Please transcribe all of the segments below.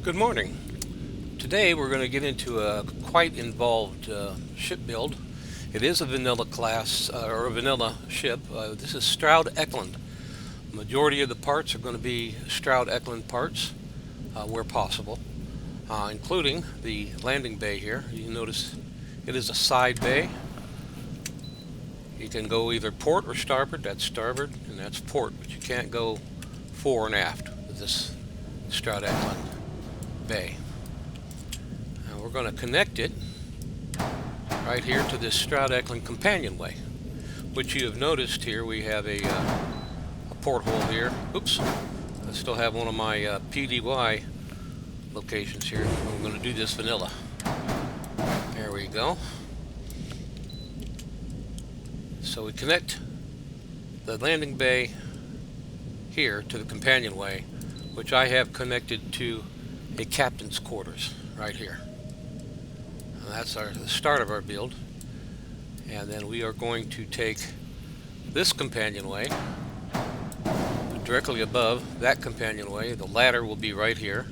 Good morning. Today we're going to get into a quite involved ship build. It is a vanilla class or a vanilla ship. This is Stroud Ecklund. The majority of the parts are going to be Stroud Ecklund parts where possible, including the landing bay here. You notice it is a side bay. You can go either port or starboard. That's starboard and that's port, but you can't go fore and aft with this Stroud Ecklund bay. Now we're going to connect it right here to this Stroud Ecklund companionway, which you have noticed here. We have a porthole here. Oops, I still have one of my PDY locations here. I'm going to do this vanilla. There we go. So we connect the landing bay here to the companionway, which I have connected to a captain's quarters right here. And that's the start of our build. And then we are going to take this companionway directly above that companionway. The ladder will be right here.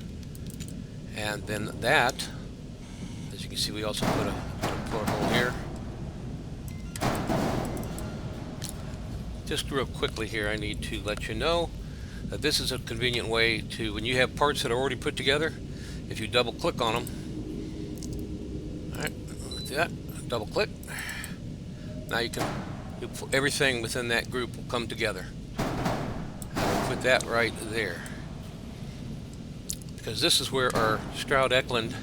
And then that, as you can see, we also put a porthole here. Just real quickly here, I need to let you know that this is a convenient way to, when you have parts that are already put together, if you double click on them, alright, like that, double click, now you can, everything within that group will come together. I'll put that right there, because this is where our Stroud Ecklund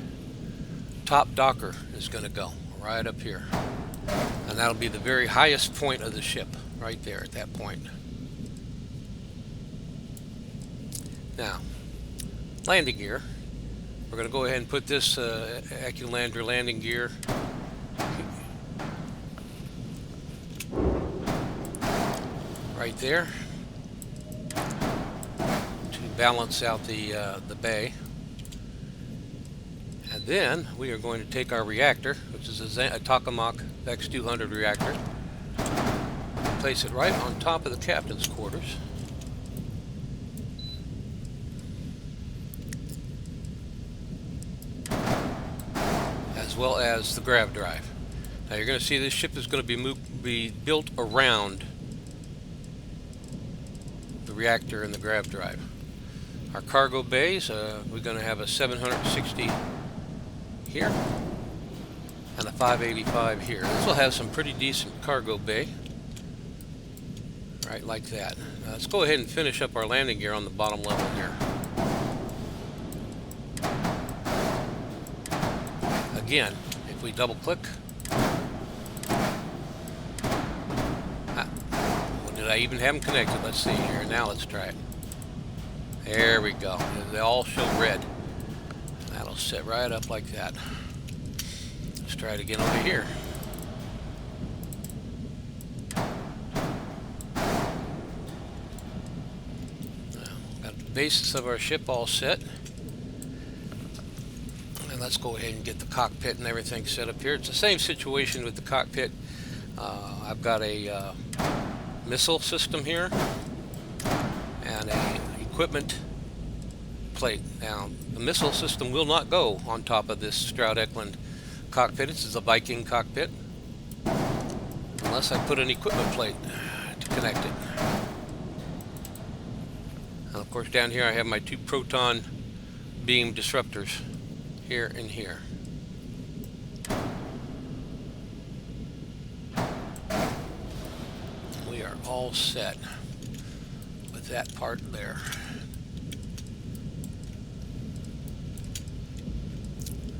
top docker is going to go, right up here, and that'll be the very highest point of the ship, right there at that point. Now, landing gear. We're going to go ahead and put this Ecklund landing gear right there to balance out the bay. And then we are going to take our reactor, which is a Tokamak X200 reactor, and place it right on top of the captain's quarters. As well as the grav drive. Now you're going to see this ship is going to be built around the reactor and the grav drive. Our cargo bays, we're going to have a 760 here and a 585 here. This will have some pretty decent cargo bay, right like that. Now let's go ahead and finish up our landing gear on the bottom level here. Again, if we double click, did I even have them connected? Let's see here. Now let's try it. There we go. They all show red. That'll set right up like that. Let's try it again over here. Now, got the basis of our ship all set. Let's go ahead and get the cockpit and everything set up here. It's the same situation with the cockpit. I've got a missile system here and a equipment plate. Now, the missile system will not go on top of this Stroud Ecklund cockpit. This is a Viking cockpit, unless I put an equipment plate to connect it. And of course, down here I have my two proton beam disruptors. Here and here. We are all set with that part there.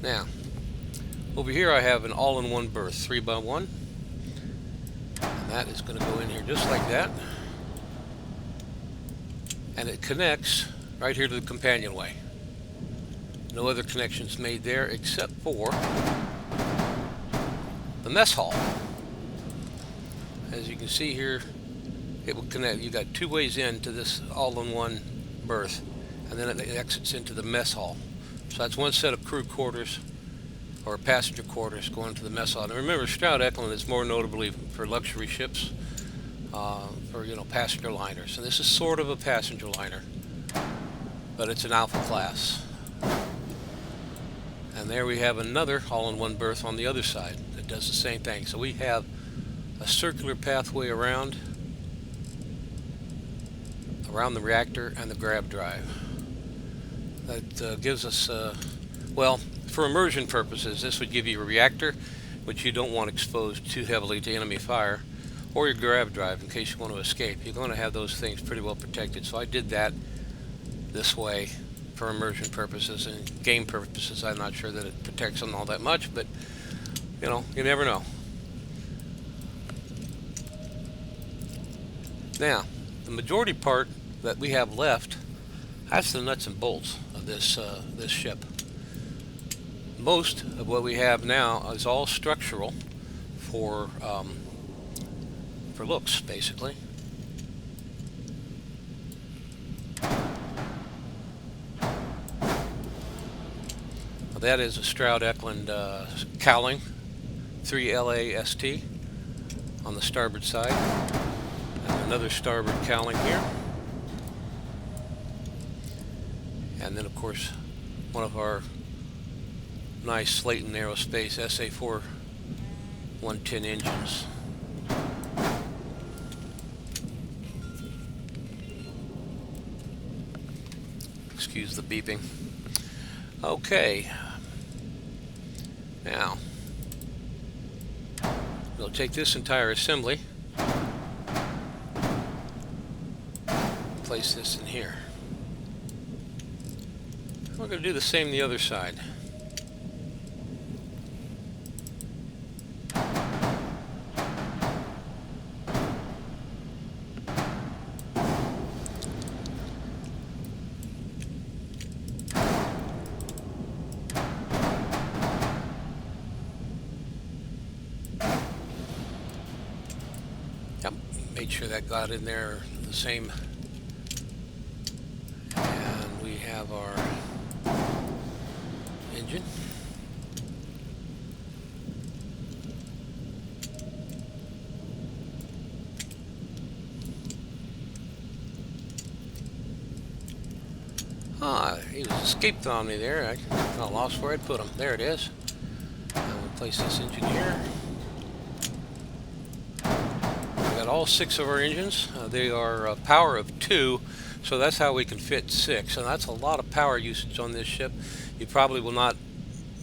Now, over here I have an all-in-one berth, 3x1, and that is going to go in here just like that, and it connects right here to the companionway. No other connections made there except for the mess hall. As you can see here, it will connect. You got two ways into this all-in-one berth, and then it exits into the mess hall. So that's one set of crew quarters or passenger quarters going to the mess hall. And remember, Stroud Ecklund is more notably for luxury ships, for passenger liners. And this is sort of a passenger liner, but it's an alpha class. And there we have another all-in-one berth on the other side that does the same thing. So we have a circular pathway around the reactor and the grab drive. That gives us, well, for immersion purposes, this would give you a reactor, which you don't want exposed too heavily to enemy fire, or your grab drive in case you want to escape. You're going to have those things pretty well protected. So I did that this way for immersion purposes. And game purposes, I'm not sure that it protects them all that much, but you know, you never know. Now, the majority part that we have left, that's the nuts and bolts of this ship. Most of what we have now is all structural for looks, basically. Well, that is a Stroud Ecklund cowling, 3LAST on the starboard side, and another starboard cowling here. And then, of course, one of our nice Slayton Aerospace SA4 110 engines. Excuse the beeping. Okay. Now, we'll take this entire assembly, place this in here. We're going to do the same the other side. Yep, made sure that got in there the same. And we have our engine. He was escaped on me there. I kind of lost where I'd put him. There it is. And we'll place this engine here. We got all 6 of our engines. They are a power of 2, so that's how we can fit 6. And that's a lot of power usage on this ship. You probably will not,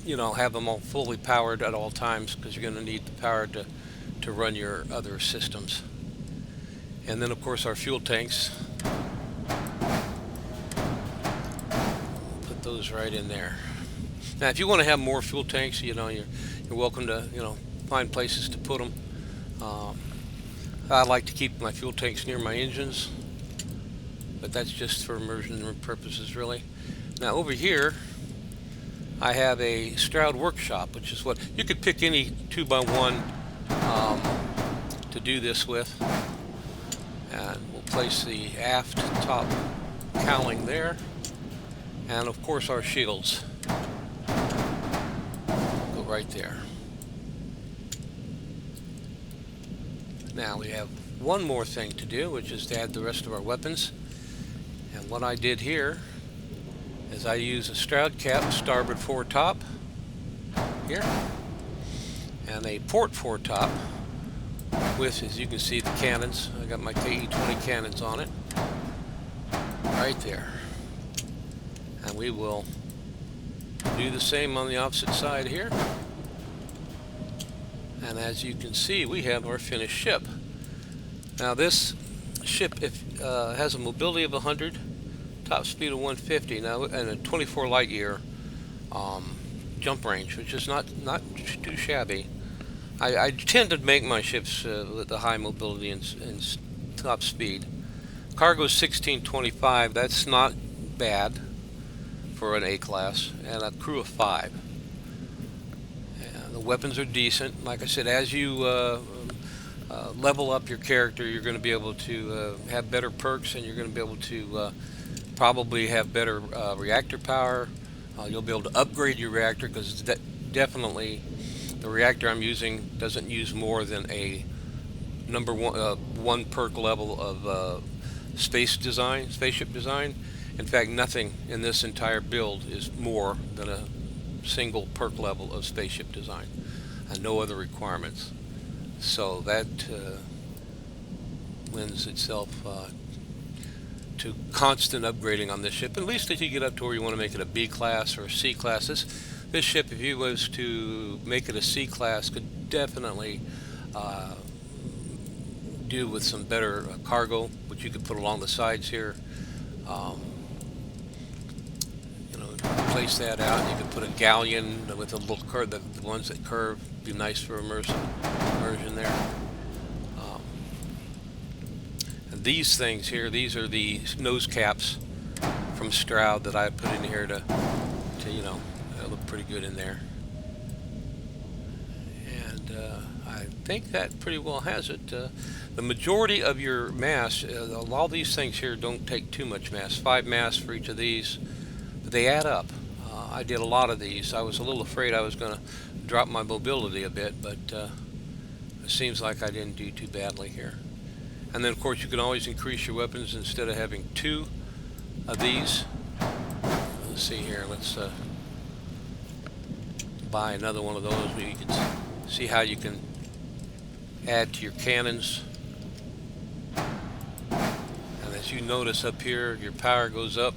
you know, have them all fully powered at all times because you're going to need the power to run your other systems. And then, of course, our fuel tanks. Put those right in there. Now, if you want to have more fuel tanks, you know, you're welcome to, you know, find places to put them. I like to keep my fuel tanks near my engines, but that's just for immersion purposes, really. Now, over here, I have a Stroud workshop, which is what you could pick any 2x1 to do this with. And we'll place the aft top cowling there, and of course our shields go right there. Now we have one more thing to do, which is to add the rest of our weapons. And what I did here is I use a Stroud cap starboard foretop here, and a port foretop with, as you can see, the cannons. I got my KE-20 cannons on it right there. And we will do the same on the opposite side here. And as you can see, we have our finished ship. Now this ship has a mobility of 100, top speed of 150, now, and a 24 light year jump range, which is not too shabby. I tend to make my ships with the high mobility and top speed. Cargo is 1625. That's not bad for an A class, and a crew of 5. And the weapons are decent. Like I said, as you level up your character, you're going to be able to have better perks, and you're going to be able to probably have better reactor power. You'll be able to upgrade your reactor because definitely the reactor I'm using doesn't use more than a number one perk level of spaceship design. In fact, nothing in this entire build is more than single perk level of spaceship design and no other requirements. So that lends itself to constant upgrading on this ship, at least as you get up to where you want to make it a B class or a C class. This ship, if you was to make it a C class, could definitely do with some better cargo, which you could put along the sides here. Um, you know, place that out. You could put a galleon with a little curve. The ones that curve be nice for immersion there. And these things here, these are the nose caps from Stroud that I put in here to you know, look pretty good in there. And I think that pretty well has it. The majority of your mass, a lot of these things here don't take too much mass. 5 mass for each of these, but they add up. I did a lot of these. I was a little afraid I was going to drop my mobility a bit, but it seems like I didn't do too badly here. And then, of course, you can always increase your weapons instead of having 2 of these. Let's see here. Let's buy another one of those where you can see how you can add to your cannons. And as you notice up here, your power goes up.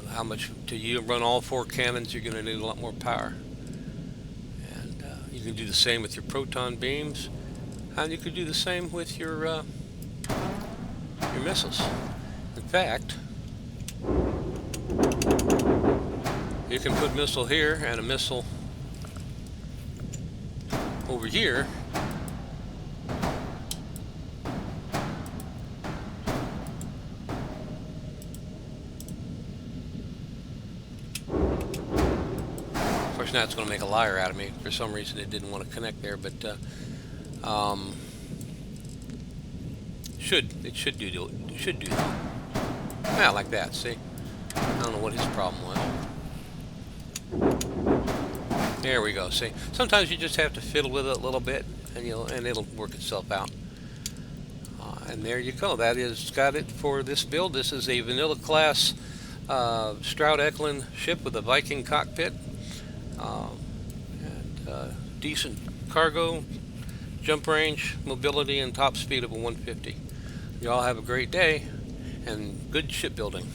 How much till you run all 4 cannons, you're going to need a lot more power. And you can do the same with your proton beams, and you could do the same with your missiles. In fact, you can put a missile here and a missile over here. Of course, now it's going to make a liar out of me. For some reason, it didn't want to connect there, but it should do that. Yeah, like that. See, I don't know what his problem was. There we go. See, sometimes you just have to fiddle with it a little bit, and it'll work itself out. And there you go. That is got it for this build. This is a vanilla class Stroud Ecklund ship with a Viking cockpit and decent cargo, jump range, mobility, and top speed of a 150. You all have a great day and good shipbuilding.